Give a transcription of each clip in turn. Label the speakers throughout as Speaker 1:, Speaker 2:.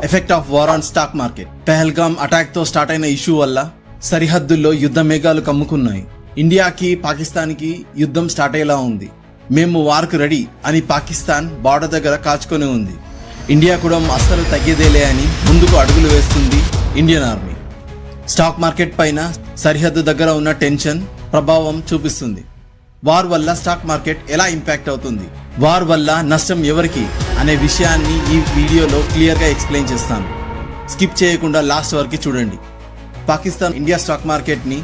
Speaker 1: Effect of war on stock market. Pahalgam attack తో start అయిన issue వల్ల సరిహద్దుల్లో యుద్ధ మేఘాలు కమ్ముకున్నాయి. ఇండియాకి పాకిస్తాన్కి యుద్ధం స్టార్ట్ అయ్యేలా ఉంది. మేము వార్కు రెడీ అని పాకిస్తాన్ బార్డర్ దగ్గర కాచుకొని ఉంది. ఇండియా కూడా అస్సలు తగ్గేదేలే అని ముందుకు అడుగులు వేస్తుంది ఇండియన్ ఆర్మీ. స్టాక్ మార్కెట్ పైన సరిహద్దు దగ్గర ఉన్న టెన్షన్ ప్రభావం చూపిస్తుంది. వార్ వల్ల స్టాక్ మార్కెట్ ఎలా ఇంపాక్ట్ అవుతుంది, వార్ వల్ల నష్టం ఎవరికి అనే విషయాన్ని ఈ వీడియోలో క్లియర్గా ఎక్స్ప్లెయిన్ చేస్తాను. స్కిప్ చేయకుండా లాస్ట్ వరకు చూడండి. పాకిస్తాన్ ఇండియా స్టాక్ మార్కెట్ని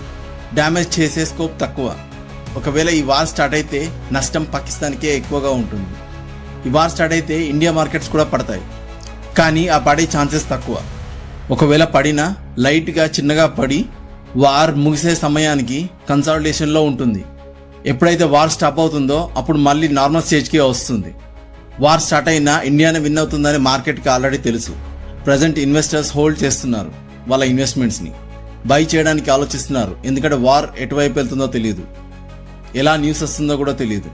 Speaker 1: డ్యామేజ్ చేసే స్కోప్ తక్కువ. ఒకవేళ ఈ వార్ స్టార్ట్ అయితే నష్టం పాకిస్తాన్కే ఎక్కువగా ఉంటుంది. ఈ వార్ స్టార్ట్ అయితే ఇండియా మార్కెట్స్ కూడా పడతాయి, కానీ ఆ పడే ఛాన్సెస్ తక్కువ. ఒకవేళ పడినా లైట్గా చిన్నగా పడి వార్ ముగిసే సమయానికి కన్సాలిడేషన్లో ఉంటుంది. ఎప్పుడైతే వార్ స్టాప్ అవుతుందో అప్పుడు మళ్ళీ నార్మల్ స్టేజ్కి వస్తుంది. వార్ స్టార్ట్ అయినా ఇండియానే విన్ అవుతుందని మార్కెట్కి ఆల్రెడీ తెలుసు. ప్రజెంట్ ఇన్వెస్టర్స్ హోల్డ్ చేస్తున్నారు వాళ్ళ ఇన్వెస్ట్మెంట్స్ని, బై చేయడానికి ఆలోచిస్తున్నారు. ఎందుకంటే వార్ ఎటువైపు వెళ్తుందో తెలియదు, ఎలా న్యూస్ వస్తుందో కూడా తెలియదు.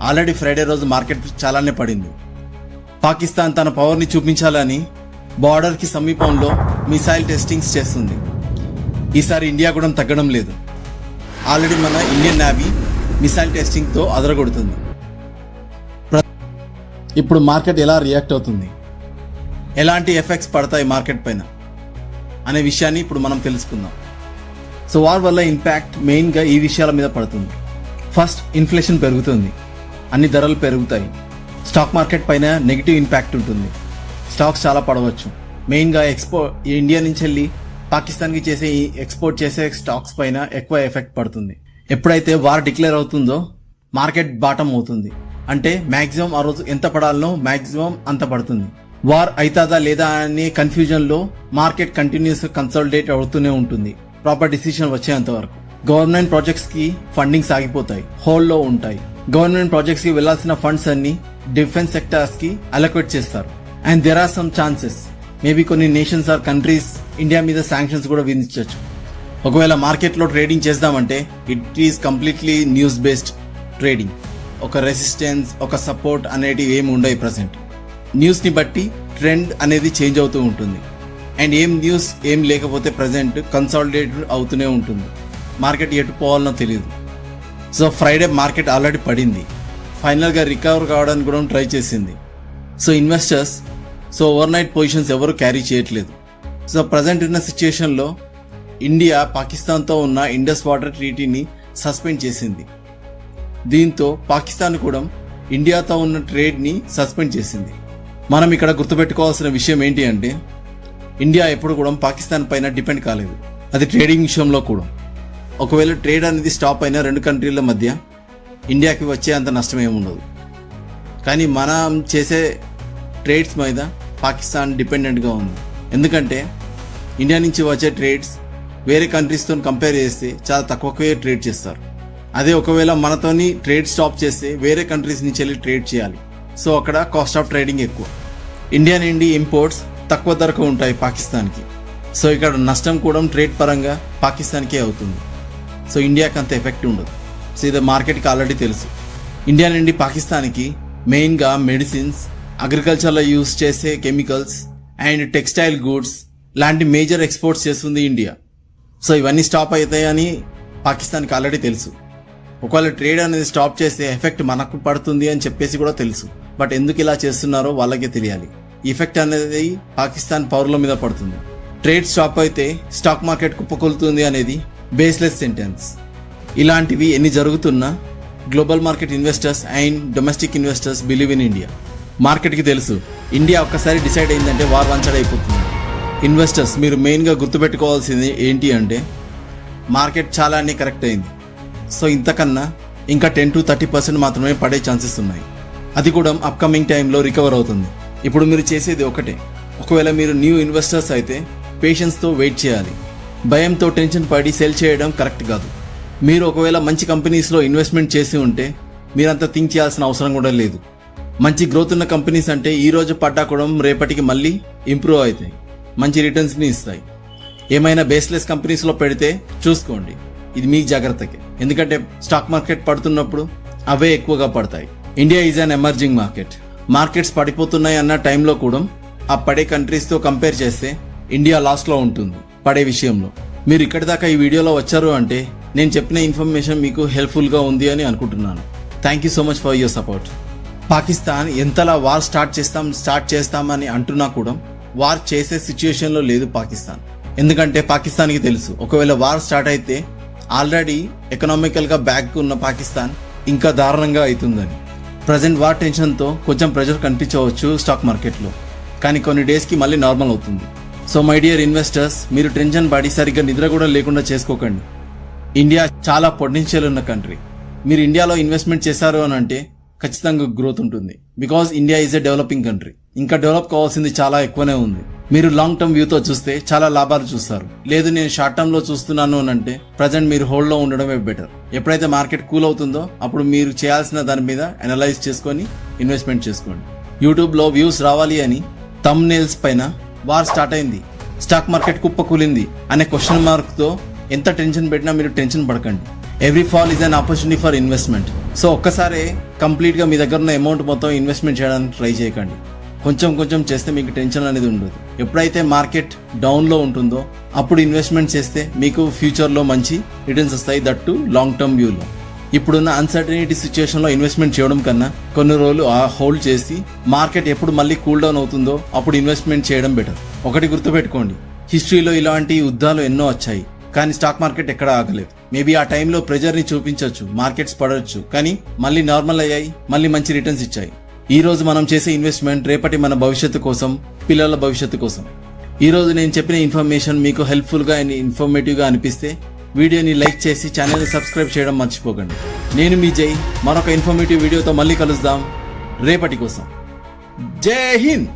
Speaker 1: ఆల్రెడీ ఫ్రైడే రోజు మార్కెట్ చాలానే పడింది. పాకిస్తాన్ తన పవర్ని చూపించాలని బార్డర్కి సమీపంలో మిసైల్ టెస్టింగ్స్ చేస్తుంది. ఈసారి ఇండియా కూడా తగ్గడం లేదు. ఆల్రెడీ మన ఇండియన్ నేవీ మిసైల్ టెస్టింగ్తో అదరగొడుతుంది. ఇప్పుడు మార్కెట్ ఎలా రియాక్ట్ అవుతుంది, ఎలాంటి ఎఫెక్ట్స్ పడతాయి మార్కెట్ పైన అనే విషయాన్ని ఇప్పుడు మనం తెలుసుకుందాం. సో వార్ వల్ల ఇంపాక్ట్ మెయిన్గా ఈ విషయాల మీద పడుతుంది. ఫస్ట్, ఇన్ఫ్లేషన్ పెరుగుతుంది, అన్ని ధరలు పెరుగుతాయి. స్టాక్ మార్కెట్ పైన నెగిటివ్ ఇంపాక్ట్ ఉంటుంది. స్టాక్స్ చాలా పడవచ్చు. మెయిన్గా ఇండియా నుంచి వెళ్ళి పాకిస్తాన్కి చేసే ఎక్స్పోర్ట్ చేసే స్టాక్స్ పైన ఎక్కువ ఎఫెక్ట్ పడుతుంది. ఎప్పుడైతే వార్ డిక్లేర్ అవుతుందో మార్కెట్ బాటమ్ అవుతుంది. అంటే మ్యాక్సిమం ఆ రోజు ఎంత పడాలనో మ్యాక్సిమం అంత పడుతుంది. వార్ అవుతుందా లేదా అనే కన్ఫ్యూజన్లో మార్కెట్ కంటిన్యూస్ కన్సాలిడేట్ అవుతూనే ఉంటుంది ప్రాపర్ డిసిషన్ వచ్చేంత వరకు. గవర్నమెంట్ ప్రాజెక్ట్స్కి ఫండింగ్స్ ఆగిపోతాయి, హోల్డ్లో ఉంటాయి. గవర్నమెంట్ ప్రాజెక్ట్స్కి వెళ్లాల్సిన ఫండ్స్ అన్ని డిఫెన్స్ సెక్టార్స్కి అలొకేట్ చేస్తారు. And there are some chances maybe కొన్ని నేషన్స్ ఆర్ కంట్రీస్ ఇండియా మీద శాంక్షన్స్ కూడా విధించవచ్చు. ఒకవేళ మార్కెట్లో ట్రేడింగ్ చేద్దామంటే it is completely news based trading. ఒక రెసిస్టెన్స్, ఒక సపోర్ట్ అనేటివి ఏమి ఉండవు. ప్రజెంట్ న్యూస్ని బట్టి ట్రెండ్ అనేది చేంజ్ అవుతూ ఉంటుంది. అండ్ న్యూస్ ఏం లేకపోతే ప్రజెంట్ కన్సాలిడేట్ అవుతూనే ఉంటుంది. మార్కెట్ ఎటు పోవాలనో తెలియదు. సో ఫ్రైడే మార్కెట్ ఆల్రెడీ పడింది, ఫైనల్గా రికవర్ కావడానికి కూడా ట్రై చేసింది. So investors over night positions ఎవరు క్యారీ చేయట్లేదు. సో ప్రజెంట్ ఉన్న సిచ్యుయేషన్లో ఇండియా పాకిస్తాన్తో ఉన్న ఇండస్ వాటర్ ట్రీటీని సస్పెండ్ చేసింది. దీంతో పాకిస్తాన్ కూడా ఇండియాతో ఉన్న ట్రేడ్ని సస్పెండ్ చేసింది. మనం ఇక్కడ గుర్తుపెట్టుకోవాల్సిన విషయం ఏంటి అంటే ఇండియా ఎప్పుడు కూడా పాకిస్తాన్ పైన డిపెండ్ కాలేదు, అది ట్రేడింగ్ విషయంలో కూడా. ఒకవేళ ట్రేడ్ అనేది స్టాప్ అయినా రెండు కంట్రీల మధ్య ఇండియాకి వచ్చే అంత నష్టం ఏమి ఉండదు. కానీ మనం చేసే ట్రేడ్స్ మీద పాకిస్తాన్ డిపెండెంట్గా ఉంది. ఎందుకంటే ఇండియా నుంచి వచ్చే ట్రేడ్స్ వేరే కంట్రీస్తో కంపేర్ చేస్తే చాలా తక్కువకే ట్రేడ్ చేస్తారు. అదే ఒకవేళ మనతోని ట్రేడ్ స్టాప్ చేస్తే వేరే కంట్రీస్ నుంచి వెళ్ళి ట్రేడ్ చేయాలి. సో అక్కడ కాస్ట్ ఆఫ్ ట్రేడింగ్ ఎక్కువ. ఇండియా నుండి ఇంపోర్ట్స్ తక్కువ ధరకు ఉంటాయి పాకిస్తాన్కి. సో ఇక్కడ నష్టం కూడా ట్రేడ్ పరంగా పాకిస్తాన్కే అవుతుంది. సో ఇండియాకి అంత ఎఫెక్ట్ ఉండదు. సో ఇది మార్కెట్కి ఆల్రెడీ తెలుసు. ఇండియా నుండి పాకిస్తాన్కి మెయిన్గా మెడిసిన్స్, అగ్రికల్చర్లో యూస్ చేసే కెమికల్స్ అండ్ టెక్స్టైల్ గూడ్స్ లాంటి మేజర్ ఎక్స్పోర్ట్స్ చేస్తుంది ఇండియా. సో ఇవన్నీ స్టాప్ అవుతాయని పాకిస్తాన్కి ఆల్రెడీ తెలుసు. ఒకవేళ ట్రేడ్ అనేది స్టాప్ చేస్తే ఎఫెక్ట్ మనకు పడుతుంది అని చెప్పేసి కూడా తెలుసు. బట్ ఎందుకు ఇలా చేస్తున్నారో వాళ్ళకే తెలియాలి. ఈ ఎఫెక్ట్ అనేది పాకిస్తాన్ పౌరుల మీద పడుతుంది. ట్రేడ్ స్టాప్ అయితే స్టాక్ మార్కెట్ కుప్పకొలుతుంది అనేది బేస్లెస్ సెంటెన్స్. ఇలాంటివి ఎన్ని జరుగుతున్నా global market investors and domestic investors believe in India. మార్కెట్కి తెలుసు ఇండియా ఒక్కసారి డిసైడ్ అయిందంటే వార్ వన్ సైడ్ అయిపోతుంది. ఇన్వెస్టర్స్ మీరు మెయిన్గా గుర్తుపెట్టుకోవాల్సింది ఏంటి అంటే మార్కెట్ చాలా కరెక్ట్ అయింది. సో ఇంతకన్నా ఇంకా 10 to 30% మాత్రమే పడే ఛాన్సెస్ ఉన్నాయి. అది కూడా అప్కమింగ్ టైంలో రికవర్ అవుతుంది. ఇప్పుడు మీరు చేసేది ఒకటే, ఒకవేళ మీరు న్యూ ఇన్వెస్టర్స్ అయితే పేషెన్స్తో వెయిట్ చేయాలి. భయంతో టెన్షన్ పడి సెల్ చేయడం కరెక్ట్ కాదు. మీరు ఒకవేళ మంచి కంపెనీస్లో ఇన్వెస్ట్మెంట్ చేసి ఉంటే మీరంతా థింక్ చేయాల్సిన అవసరం కూడా లేదు. మంచి గ్రోత్ ఉన్న కంపెనీస్ అంటే ఈ రోజు పడ్డా కూడా రేపటికి మళ్ళీ ఇంప్రూవ్ అవుతాయి, మంచి రిటర్న్స్ని ఇస్తాయి. ఏమైనా బేస్లెస్ కంపెనీస్లో పెడితే చూసుకోండి, ఇది మీ జాగ్రత్తకే. ఎందుకంటే స్టాక్ మార్కెట్ పడుతున్నప్పుడు అవే ఎక్కువగా పడతాయి. India is an emerging market. Markets పడిపోతున్నాయి అన్న టైంలో కూడా ఆ పడే కంట్రీస్తో కంపేర్ చేస్తే ఇండియా లాస్ట్లో ఉంటుంది పడే విషయంలో. మీరు ఇక్కడి దాకా ఈ వీడియోలో వచ్చారు అంటే నేను చెప్పిన ఇన్ఫర్మేషన్ మీకు హెల్ప్ఫుల్గా ఉంది అని అనుకుంటున్నాను. Thank you so much for your support. Pakistan ఎంతలా వార్ స్టార్ట్ చేస్తామని అంటున్నా కూడా వార్ చేసే సిచ్యుయేషన్లో లేదు పాకిస్తాన్. ఎందుకంటే పాకిస్తాన్కి తెలుసు ఒకవేళ వార్ స్టార్ట్ అయితే ఆల్రెడీ ఎకనామికల్గా బ్యాక్ ఉన్న పాకిస్తాన్ ఇంకా దారుణంగా అవుతుందని. ప్రజెంట్ వార్ టెన్షన్తో కొంచెం ప్రెషర్ కనిపించవచ్చు స్టాక్ మార్కెట్లో, కానీ కొన్ని డేస్కి మళ్ళీ నార్మల్ అవుతుంది. సో మై డియర్ ఇన్వెస్టర్స్, మీరు టెన్షన్ పడి సరిగ్గా నిద్ర కూడా లేకుండా చేసుకోకండి. ఇండియా చాలా పొటెన్షియల్ ఉన్న కంట్రీ. మీరు ఇండియాలో ఇన్వెస్ట్మెంట్ చేశారు అని అంటే ఖచ్చితంగా గ్రోత్ ఉంటుంది. Because India is a developing country. ఇంకా డెవలప్ కావాల్సింది చాలా ఎక్కువనే ఉంది. మీరు లాంగ్ టర్మ్ వ్యూతో చూస్తే చాలా లాభాలు చూస్తారు. లేదు నేను షార్ట్ టర్మ్ లో చూస్తున్నాను అని అంటే ప్రజెంట్ మీరు హోల్డ్ లో ఉండడమే బెటర్. ఎప్పుడైతే మార్కెట్ కూల్ అవుతుందో అప్పుడు మీరు చేయాల్సిన దాని మీద అనలైజ్ చేసుకొని ఇన్వెస్ట్మెంట్ చేసుకోండి. యూట్యూబ్ లో వ్యూస్ రావాలి అని థంబ్నెయిల్స్ పైన వార్ స్టార్ట్ అయింది, స్టాక్ మార్కెట్ కుప్పకూలింది అనే క్వశ్చన్ మార్క్ తో ఎంత టెన్షన్ పెట్టినా మీరు టెన్షన్ పడకండి. Every fall is an opportunity for investment. So ఒక్కసారి కంప్లీట్ గా మీ దగ్గర ఉన్న అమౌంట్ మొత్తం ఇన్వెస్ట్మెంట్ చేయడానికి ట్రై చేయకండి. కొంచెం కొంచెం చేస్తే మీకు టెన్షన్ అనేది ఉండదు. ఎప్పుడైతే మార్కెట్ డౌన్ లో ఉంటుందో అప్పుడు ఇన్వెస్ట్మెంట్ చేస్తే మీకు ఫ్యూచర్ లో మంచి రిటర్న్స్ వస్తాయి, దట్టు లాంగ్ టర్మ్ వ్యూలో. ఇప్పుడున్న అన్సర్టనిటీ సిచ్యుయేషన్ లో ఇన్వెస్ట్మెంట్ చేయడం కన్నా కొన్ని రోజులు హోల్డ్ చేసి మార్కెట్ ఎప్పుడు మళ్ళీ కూల్ డౌన్ అవుతుందో అప్పుడు ఇన్వెస్ట్మెంట్ చేయడం బెటర్. ఒకటి గుర్తుపెట్టుకోండి, హిస్టరీలో ఇలాంటి యుద్ధాలు ఎన్నో వచ్చాయి కానీ స్టాక్ మార్కెట్ ఎక్కడ ఆగలేదు. మేబీ ఆ టైంలో ప్రెజర్ ని చూపించవచ్చు, మార్కెట్స్ పడవచ్చు, కానీ మళ్ళీ నార్మల్ అయ్యాయి, మళ్ళీ మంచి రిటర్న్స్ ఇచ్చాయి. ఈ రోజు మనం చేసే ఇన్వెస్ట్మెంట్ రేపటి మన భవిష్యత్తు కోసం, పిల్లల భవిష్యత్తు కోసం. ఈ రోజు నేను చెప్పిన ఇన్ఫర్మేషన్ మీకు హెల్ప్ఫుల్ గా అండ్ ఇన్ఫర్మేటివ్ గా అనిపిస్తే వీడియోని లైక్ చేసి ఛానల్ని సబ్స్క్రైబ్ చేయడం మర్చిపోకండి. నేను మీ జై, మరొక ఇన్ఫర్మేటివ్ వీడియోతో మళ్ళీ కలుద్దాం రేపటి కోసం. జై హింద్.